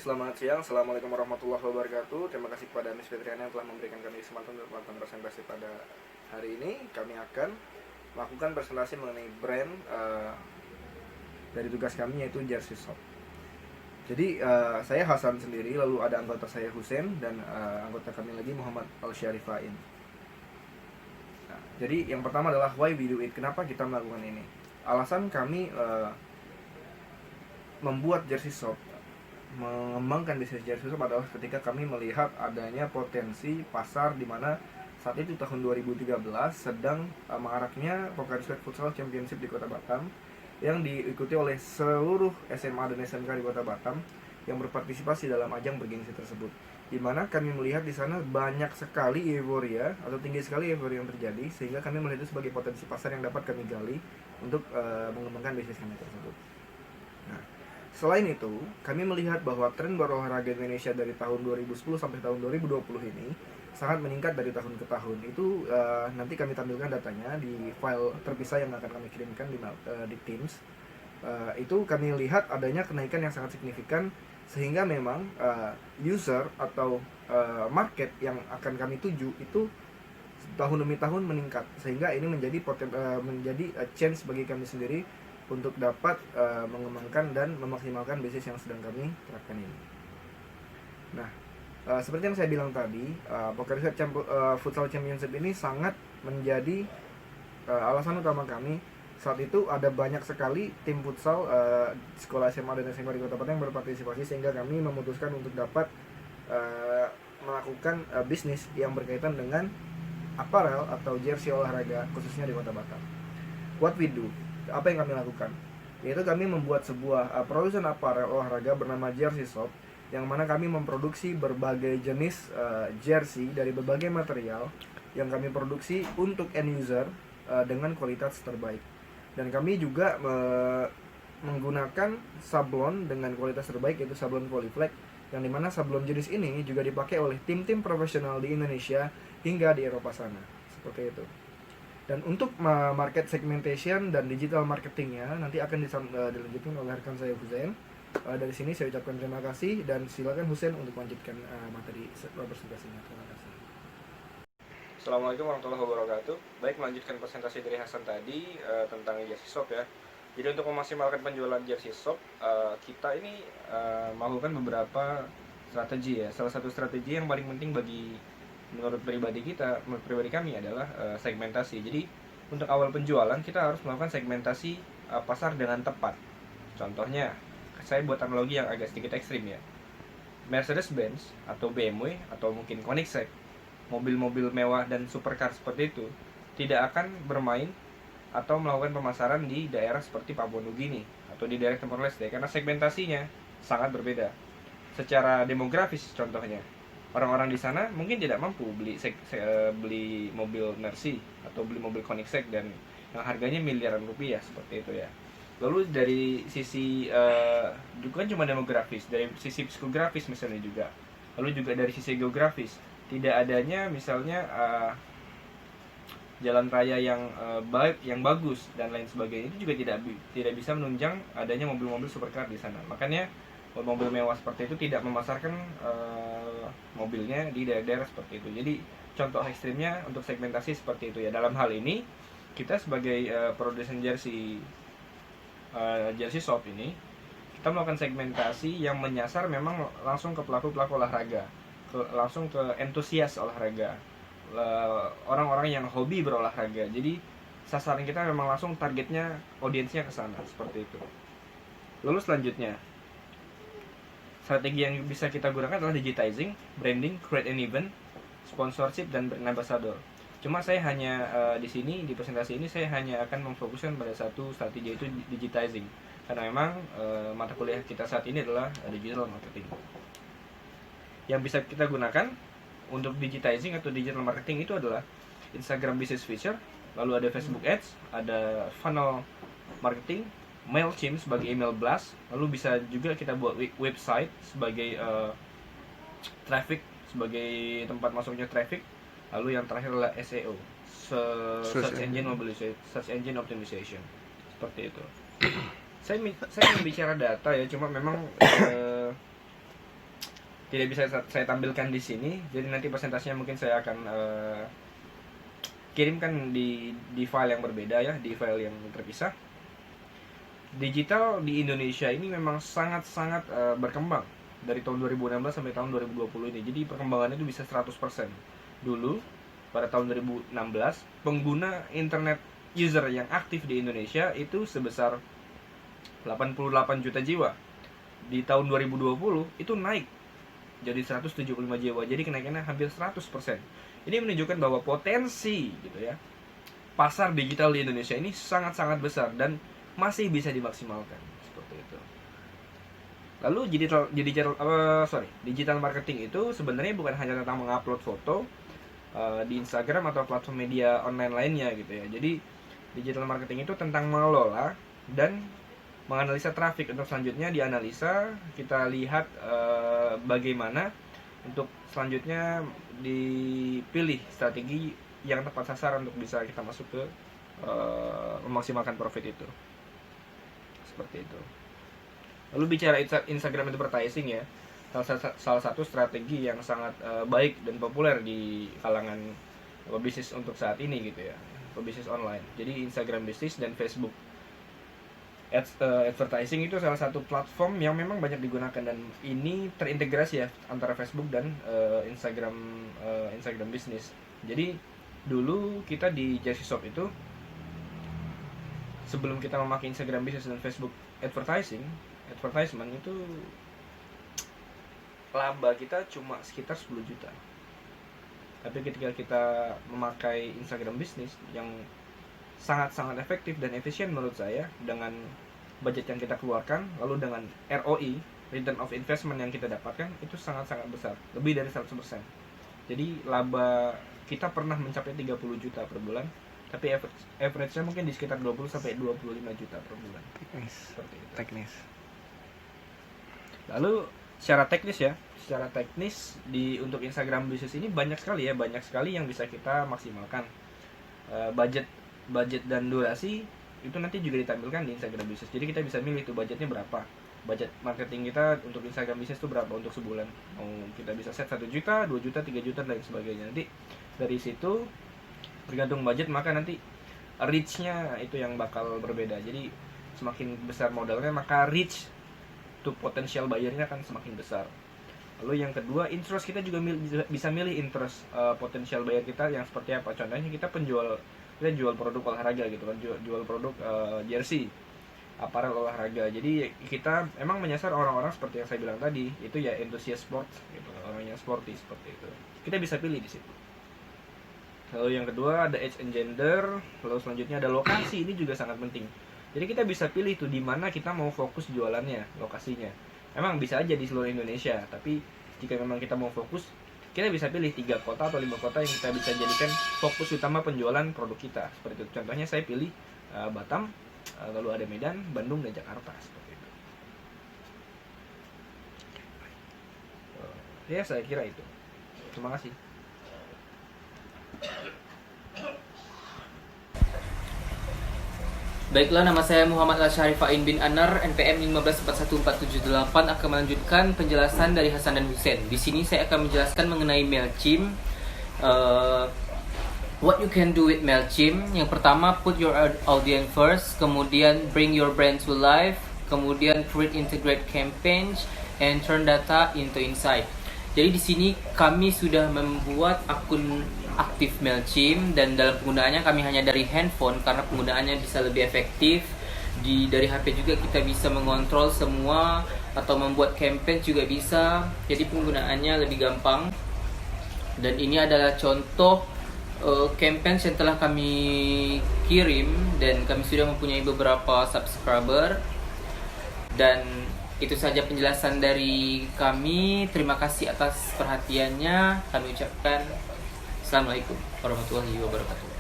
selamat siang. Assalamualaikum warahmatullahi wabarakatuh. Terima kasih kepada Miss Fitriana yang telah memberikan kami kesempatan untuk melakukan presentasi pada hari ini. Kami akan melakukan presentasi mengenai brand dari tugas kami, yaitu Jersey Shop. Jadi saya Hasan sendiri, lalu ada anggota saya Husein, dan anggota kami lagi Muhammad Al-Syarifain. Nah, jadi yang pertama adalah why we do it. Kenapa kita melakukan ini? Alasan kami membuat Jersey Shop, mengembangkan bisnis Jersey Shop adalah ketika kami melihat adanya potensi pasar di mana saat itu tahun 2013 sedang maraknya Pocari Sweat Futsal Championship di Kota Batam yang diikuti oleh seluruh SMA dan SMK di Kota Batam yang berpartisipasi dalam ajang bergengsi tersebut. Di mana kami melihat di sana banyak sekali euforia atau tinggi sekali euforia yang terjadi, sehingga kami melihat itu sebagai potensi pasar yang dapat kami gali untuk mengembangkan bisnis kami tersebut. Nah, selain itu, kami melihat bahwa tren berolahraga Indonesia dari tahun 2010 sampai tahun 2020 ini sangat meningkat dari tahun ke tahun. Itu nanti kami tampilkan datanya di file terpisah yang akan kami kirimkan di Teams. Itu kami lihat adanya kenaikan yang sangat signifikan, sehingga memang user atau market yang akan kami tuju itu tahun demi tahun meningkat, sehingga ini menjadi chance bagi kami sendiri untuk dapat mengembangkan dan memaksimalkan bisnis yang sedang kami terapkan ini. Nah, seperti yang saya bilang tadi, Pocari Sweat Futsal Championship ini sangat menjadi alasan utama kami. Saat itu ada banyak sekali tim futsal sekolah SMA dan SMK di Kota Batam yang berpartisipasi, sehingga kami memutuskan untuk dapat melakukan bisnis yang berkaitan dengan apparel atau jersey olahraga khususnya di Kota Batam. What we do, apa yang kami lakukan, yaitu kami membuat sebuah produsen apparel olahraga bernama Jersey Shop, yang mana kami memproduksi berbagai jenis jersey dari berbagai material yang kami produksi untuk end user dengan kualitas terbaik. Dan kami juga menggunakan sablon dengan kualitas terbaik, yaitu sablon Polyflex, yang dimana sablon jenis ini juga dipakai oleh tim-tim profesional di Indonesia hingga di Eropa sana, seperti itu. Dan untuk market segmentation dan digital marketingnya nanti akan dilanjutkan oleh rekan saya Husein. Dari sini saya ucapkan terima kasih dan silakan Husein untuk melanjutkan materi presentasinya. Terima kasih. Assalamualaikum warahmatullahi wabarakatuh. Baik, melanjutkan presentasi dari Hasan tadi tentang Jersey Shop ya. Jadi untuk memaksimalkan penjualan Jersey Shop, kita ini melakukan beberapa strategi ya. Salah satu strategi yang paling penting menurut pribadi kami adalah segmentasi. Jadi untuk awal penjualan kita harus melakukan segmentasi pasar dengan tepat. Contohnya, saya buat analogi yang agak sedikit ekstrim ya. Mercedes-Benz atau BMW atau mungkin Koenigsegg, mobil-mobil mewah dan supercar seperti itu tidak akan bermain atau melakukan pemasaran di daerah seperti Papua Nugini atau di daerah Timor Leste, karena segmentasinya sangat berbeda. Secara demografis contohnya, orang-orang di sana mungkin tidak mampu beli mobil Mercy atau beli mobil Koenigsegg dan yang harganya miliaran rupiah seperti itu ya. Lalu dari sisi juga cuma demografis, dari sisi psikografis misalnya juga. Lalu juga dari sisi geografis, tidak adanya misalnya jalan raya yang baik, yang bagus dan lain sebagainya, itu juga tidak bisa menunjang adanya mobil-mobil supercar di sana. Makanya mobil mewah seperti itu tidak memasarkan mobilnya di daerah-daerah seperti itu. Jadi contoh ekstrimnya untuk segmentasi seperti itu ya. Dalam hal ini kita sebagai produsen Jersey Shop ini, kita melakukan segmentasi yang menyasar memang langsung ke pelaku-pelaku olahraga, langsung ke entusias olahraga, orang-orang yang hobi berolahraga. Jadi sasaran kita memang langsung targetnya, audiensnya ke sana seperti itu. Lalu selanjutnya, strategi yang bisa kita gunakan adalah digitizing, branding, create an event, sponsorship, dan brand ambassador. Cuma saya hanya di sini, di presentasi ini saya hanya akan memfokuskan pada satu strategi, yaitu digitizing, karena memang mata kuliah kita saat ini adalah digital marketing. Yang bisa kita gunakan untuk digitizing atau digital marketing itu adalah Instagram Business Feature, lalu ada Facebook Ads, ada funnel marketing, Mailchimp sebagai email blast, lalu bisa juga kita buat website sebagai traffic, sebagai tempat masuknya traffic. Lalu yang terakhir adalah SEO, search engine optimization, seperti itu. Saya bicara data ya, cuma memang tidak bisa saya tampilkan di sini. Jadi nanti presentasinya mungkin saya akan kirimkan di file yang berbeda ya, di file yang terpisah. Digital di Indonesia ini memang sangat-sangat berkembang dari tahun 2016 sampai tahun 2020 ini. Jadi perkembangannya itu bisa 100%. Dulu pada tahun 2016 pengguna internet user yang aktif di Indonesia itu sebesar 88 juta jiwa. Di tahun 2020 itu naik jadi 175 jiwa. Jadi kenaikannya hampir 100%. Ini menunjukkan bahwa potensi gitu ya, pasar digital di Indonesia ini sangat-sangat besar dan masih bisa dimaksimalkan seperti itu. Lalu digital marketing itu sebenarnya bukan hanya tentang mengupload foto di Instagram atau platform media online lainnya gitu ya. Jadi digital marketing itu tentang mengelola dan menganalisa traffic. Untuk selanjutnya dianalisa, kita lihat bagaimana untuk selanjutnya dipilih strategi yang tepat sasaran untuk bisa kita masuk ke memaksimalkan profit itu. Seperti itu. Lalu bicara Instagram advertising ya, salah satu strategi yang sangat baik dan populer di kalangan pebisnis untuk saat ini gitu ya, pebisnis online. Jadi Instagram bisnis dan Facebook advertising itu salah satu platform yang memang banyak digunakan, dan ini terintegrasi ya antara Facebook dan Instagram bisnis. Jadi dulu kita di Jersey Shop itu sebelum kita memakai Instagram bisnis dan Facebook advertisement itu laba kita cuma sekitar 10 juta. Tapi ketika kita memakai Instagram bisnis yang sangat-sangat efektif dan efisien menurut saya, dengan budget yang kita keluarkan, lalu dengan ROI, return of investment yang kita dapatkan, itu sangat-sangat besar, lebih dari 100%. Jadi laba kita pernah mencapai 30 juta per bulan, tapi average-nya mungkin di sekitar 20 sampai 25 juta per bulan. Teknis. Lalu secara teknis untuk Instagram bisnis ini banyak sekali yang bisa kita maksimalkan. Budget dan durasi itu nanti juga ditampilkan di Instagram bisnis. Jadi kita bisa milih tuh budgetnya berapa. Budget marketing kita untuk Instagram bisnis itu berapa untuk sebulan. Kita bisa set 1 juta, 2 juta, 3 juta dan sebagainya. Nanti dari situ tergantung budget, maka nanti reach-nya itu yang bakal berbeda. Jadi semakin besar modalnya, maka reach to potential buyer-nya akan semakin besar. Lalu yang kedua, interest, kita juga bisa milih interest potential buyer kita yang seperti apa. Contohnya kita jual produk olahraga gitu kan, jual produk jersey, aparel olahraga. Jadi kita emang menyasar orang-orang seperti yang saya bilang tadi, itu ya enthusiast sport gitu, orang yang sporty seperti itu. Kita bisa pilih di situ. Lalu yang kedua ada age and gender, lalu selanjutnya ada lokasi. Ini juga sangat penting. Jadi kita bisa pilih tuh di mana kita mau fokus jualannya, lokasinya. Emang bisa aja di seluruh Indonesia, tapi jika memang kita mau fokus, kita bisa pilih 3 kota atau 5 kota yang kita bisa jadikan fokus utama penjualan produk kita. Seperti itu. Contohnya saya pilih Batam, lalu ada Medan, Bandung, dan Jakarta. Seperti itu. Ya, saya kira itu. Terima kasih. Baiklah, nama saya Muhammad Al-Syarif Fa'in bin Anar, NPM 1541478, akan melanjutkan penjelasan dari Hasan dan Hussein. Di sini saya akan menjelaskan mengenai MailChimp. What you can do with MailChimp. Yang pertama, put your audience first, kemudian bring your brand to life, kemudian create integrate campaigns, and turn data into insight. Jadi di sini kami sudah membuat akun aktif MailChimp, dan dalam penggunaannya kami hanya dari handphone karena penggunaannya bisa lebih efektif. Dari HP juga kita bisa mengontrol semua, atau membuat campaign juga bisa. Jadi penggunaannya lebih gampang. Dan ini adalah contoh campaign yang telah kami kirim, dan kami sudah mempunyai beberapa subscriber. Dan itu saja penjelasan dari kami. Terima kasih atas perhatiannya. Kami ucapkan Assalamualaikum warahmatullahi wabarakatuh.